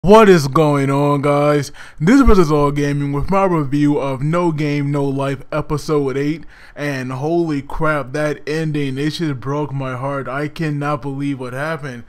What is going on, guys? This is All Gaming with my review of No Game, No Life Episode 8, and holy crap, that ending, it just broke my heart. I cannot believe what happened.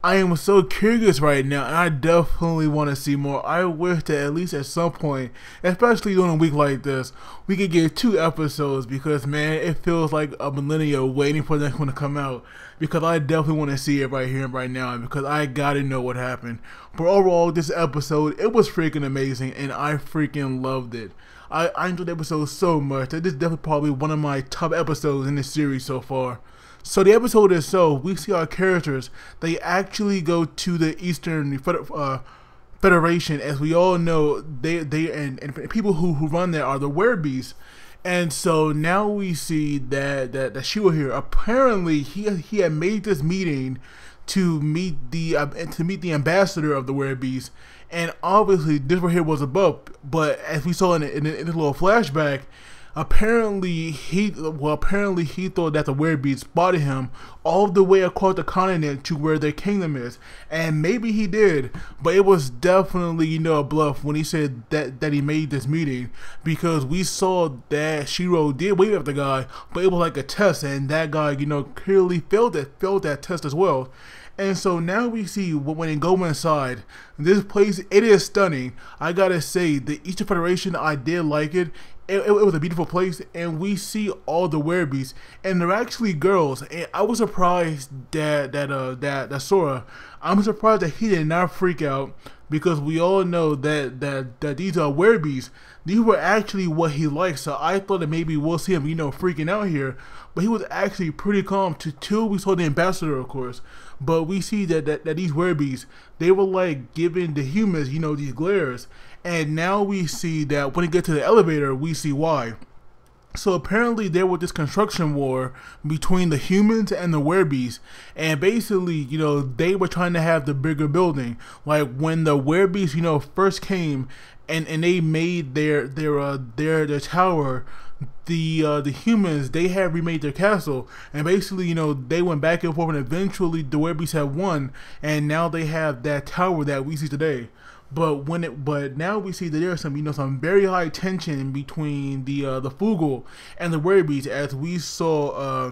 I am so curious right now, and I definitely want to see more. I wish that at least at some point, especially during a week like this, we could get 2 episodes because, man, it feels like a millennium waiting for the next one to come out. Because I definitely want to see it right here and right now, because I gotta know what happened. But overall, this episode, it was freaking amazing, and I freaking loved it. I enjoyed the episode so much that this is definitely probably one of my top episodes in this series so far. So the episode is we see our characters, they actually go to the Eastern Federation. As we all know, and people who run there are the Werebeasts. And so now we see that Shiro here, apparently he had made this meeting to meet the ambassador of the Werebeasts, and obviously this right here was above. But as we saw in this little flashback, apparently he thought that the Werebeasts spotted him all the way across the continent to where their kingdom is, and maybe he did, but it was definitely a bluff when he said that he made this meeting, because we saw that Shiro did wave at the guy, but it was like a test, and that guy clearly failed that test as well. And so now we see when they go inside, this place, it is stunning. I gotta say, the Eastern Federation, I did like it. It was a beautiful place, and we see all the Werebeasts, and they're actually girls. And I was surprised that Sora, I'm surprised that he did not freak out, because we all know that these are Werebeasts. These were actually what he likes, so I thought that maybe we'll see him, freaking out here. But he was actually pretty calm. Till we saw the ambassador, of course. But we see that these Werebeasts, they were like giving the humans, these glares. And now we see that when we get to the elevator, we see why. So apparently there was this construction war between the humans and the Werebeasts, and basically, they were trying to have the bigger building. Like when the Werebeasts, first came and they made their tower, the humans, they had remade their castle, and basically, they went back and forth, and eventually the Werebeasts have won, and now they have that tower that we see today. But now we see that there's some very high tension between the Fugal and the Werebeasts, as we saw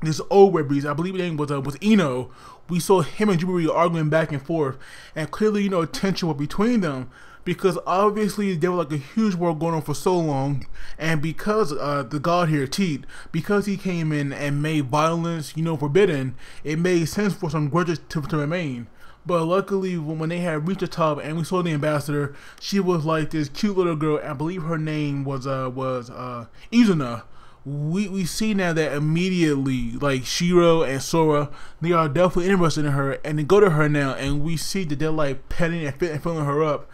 this old Werebeast, I believe his name was Eno. We saw him and Jubilee arguing back and forth, and clearly tension was between them, because obviously there was like a huge war going on for so long, and because the god here, Teat, because he came in and made violence forbidden, it made sense for some grudges to remain. But luckily, when they had reached the top and we saw the ambassador, she was like this cute little girl. I believe her name was Izuna. We see now that immediately, like Shiro and Sora, they are definitely interested in her, and they go to her now, and we see that they're like petting and filling her up.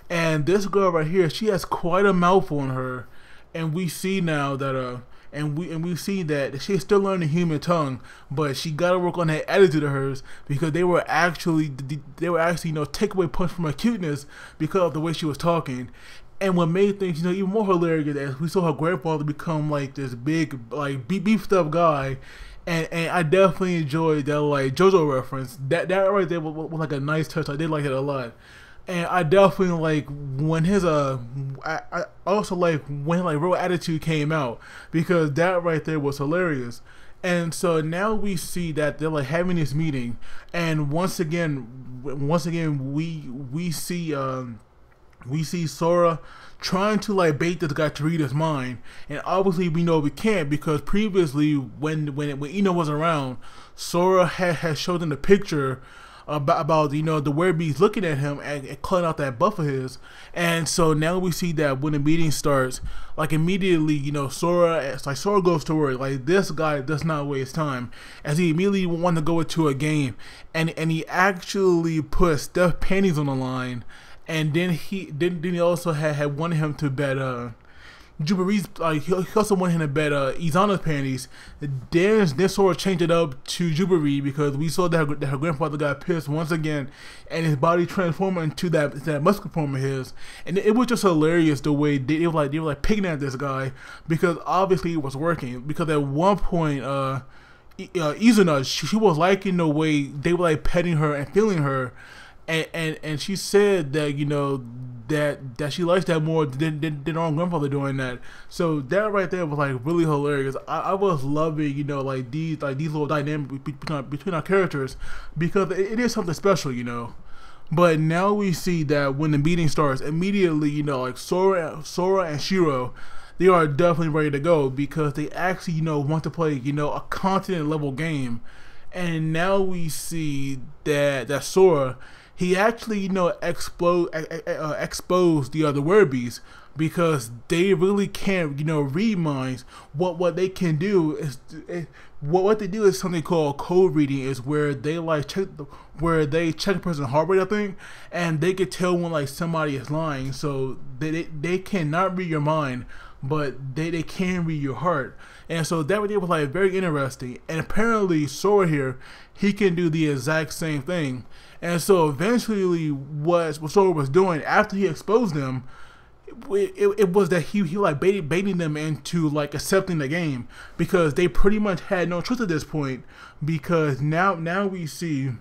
And this girl right here, she has quite a mouthful on her, and we see now that and we see that she's still learning human tongue, but she gotta work on that attitude of hers, because they were actually take away punch from her cuteness because of the way she was talking. And what made things even more hilarious is we saw her grandfather become like this big beefed up guy, and I definitely enjoyed that like JoJo reference. That right there was like a nice touch. I did like it a lot. And I definitely like when his I also like when like real attitude came out, because that right there was hilarious. And so now we see that they're like having this meeting, and once again we see Sora trying to like bait this guy to read his mind, and obviously we know we can't, because previously when Eno was around, Sora had showed them the picture about the Werebeasts looking at him and calling out that buff of his. And so now we see that when the meeting starts, like immediately Sora goes to work. Like, this guy does not waste time, as he immediately wanted to go into a game, and he actually put Steph's panties on the line, and then he also had wanted him to bet Jubilee's, he also wanted him to bet Izana's panties. Then Sora changed it up to Jubilee, because we saw that her grandfather got pissed once again, and his body transformed into that muscle form of his. And it was just hilarious the way they were like picking at this guy, because obviously it was working. Because at one point, Izuna, she was liking the way they were like petting her and feeling her. and she said that that she likes that more than her own grandfather doing that. So that right there was like really hilarious. I was loving like these little dynamics between our characters, because it is something special, But now we see that when the meeting starts, immediately like Sora and Shiro, they are definitely ready to go, because they actually want to play a continent level game. And now we see that Sora, he actually exposed the Werebeasts, because they really can't read minds. What they can do is what they do is something called code reading, is where they check a person's heart rate, I think, and they can tell when like somebody is lying. So they cannot read your mind, but they can read your heart. And so that was like very interesting. And apparently Sora here, he can do the exact same thing. And so eventually what Sora was doing after he exposed them, it was that he like baiting them into like accepting the game, because they pretty much had no choice at this point, because now we see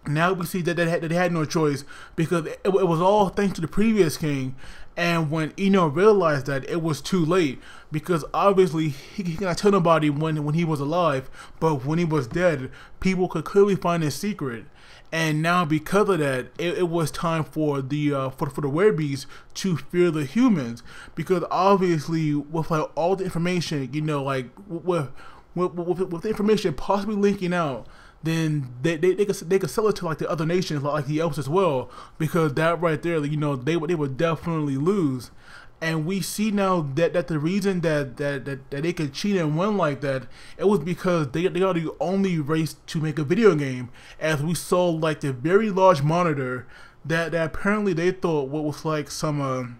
that they had no choice, because it was all thanks to the previous king. And when Eno realized that, it was too late, because obviously he cannot tell nobody when he was alive, but when he was dead, people could clearly find his secret. And now because of that, it was time for the Werebeasts to fear the humans, because obviously with like all the information, like with the information possibly linking out, then they could sell it to like the other nations, like the elves as well, because that right there, they would definitely lose. And we see now that the reason that they could cheat and win like that, it was because they are the only race to make a video game. As we saw like the very large monitor that apparently they thought was like some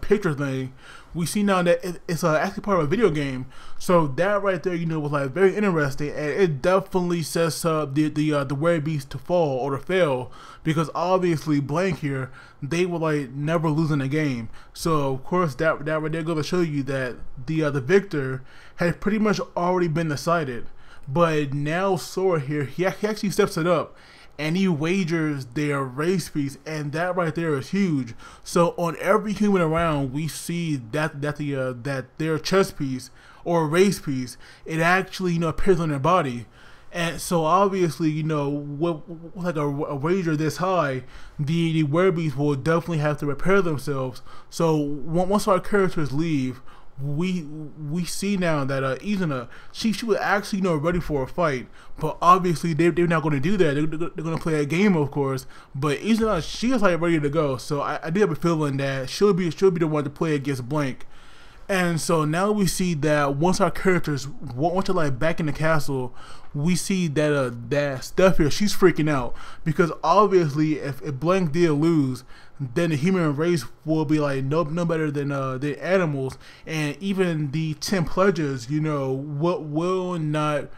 picture thing. We see now that it's actually part of a video game. So that right there, was like very interesting, and it definitely sets up the Werebeasts to fall or to fail, because obviously blank here, they were like never losing a game. So of course that right there goes to show you that the victor had pretty much already been decided. But now Sora here, he actually steps it up, and he wagers their race piece, and that right there is huge. So on every human around, we see that their chess piece or race piece, it actually appears on their body. And so obviously, with like a wager this high, the Werebeasts will definitely have to repair themselves. So once our characters leave, we see now that Izuna, she was actually ready for a fight, but obviously they're not going to do that. They're going to play a game, of course. But Izuna, she is like ready to go. So I do have a feeling that she'll be the one to play against blank. And so now we see that once our characters, once they're like back in the castle, we see that Steph here, she's freaking out, because obviously if blank did lose, then the human race will be like no better than the animals, and even the 10 pledges, will not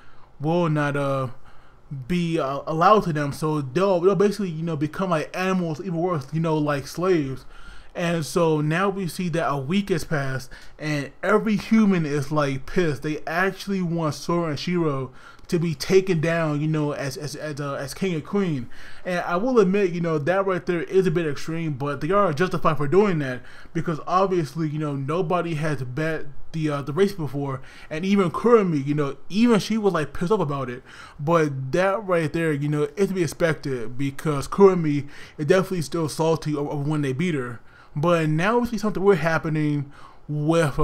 be allowed to them. So they'll basically become like animals, even worse, like slaves. And so now we see that a week has passed, and every human is like pissed. They actually want Sora and Shiro to be taken down, as king and queen. And I will admit, that right there is a bit extreme, but they are justified for doing that, because obviously, nobody has bet the race before, and even Kurumi, even she was like pissed off about it. But that right there, is to be expected, because Kurumi is definitely still salty over when they beat her. But now we see something weird happening with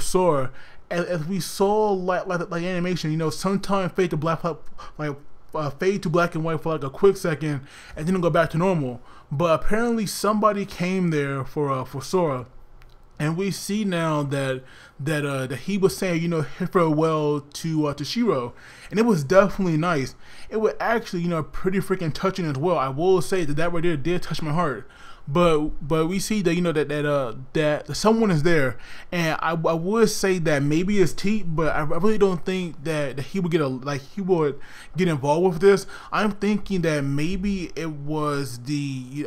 Sora, as we saw like animation. Sometimes fade to black, fade to black and white for like a quick second, and then go back to normal. But apparently somebody came there for Sora, and we see now that he was saying farewell to Shiro, and it was definitely nice. It was actually pretty freaking touching as well. I will say that right there did touch my heart. But we see that that someone is there, and I would say that maybe it's T, but I really don't think that he would get involved with this. I'm thinking that maybe it was the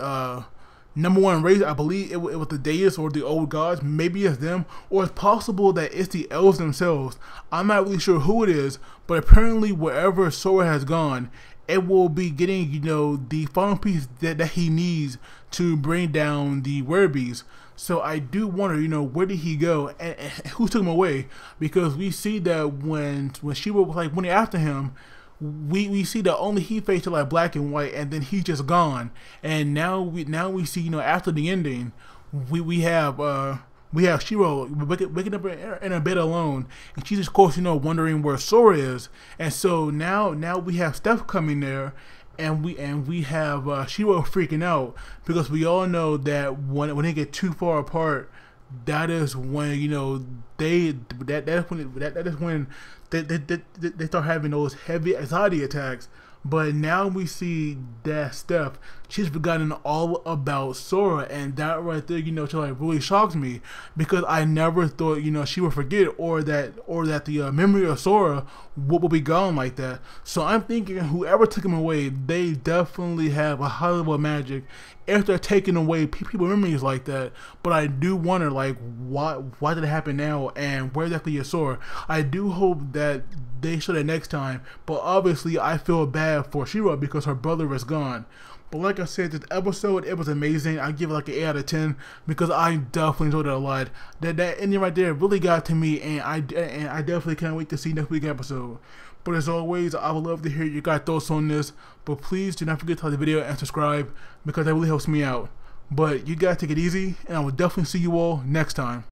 #1 race. I believe it was the Deus or the old gods. Maybe it's them, or it's possible that it's the elves themselves. I'm not really sure who it is, but apparently wherever Sora has gone, it will be getting, you know, the final piece that he needs to bring down the Werebeasts. So I do wonder, you know, where did he go and who took him away? Because we see that when Shiro was like running after him, we see that only he faced it like black and white, and then he's just gone. And now we see, you know, after the ending, we have Shiro waking up in her bed alone, and she's of course, you know, wondering where Sora is. And so now we have Steph coming there, and we have Shiro freaking out, because we all know that when they get too far apart, that is when, you know, that is when they start having those heavy anxiety attacks. But now we see that Steph, she's forgotten all about Sora, and that right there, you know, like really shocks me, because I never thought, you know, she would forget, or that the memory of Sora would be gone like that. So I'm thinking whoever took him away, they definitely have a high level of magic if they're taking away people's memories like that. But I do wonder, like, why did it happen now, and where exactly is Sora? I do hope that they show that next time, but obviously I feel bad for Shiro because her brother is gone. But like I said, this episode, it was amazing. I give it like an 8 out of 10 because I definitely enjoyed it a lot. That ending right there really got to me, and I definitely can't wait to see next week's episode. But as always, I would love to hear your guys' thoughts on this. But please do not forget to like the video and subscribe, because that really helps me out. But you guys take it easy, and I will definitely see you all next time.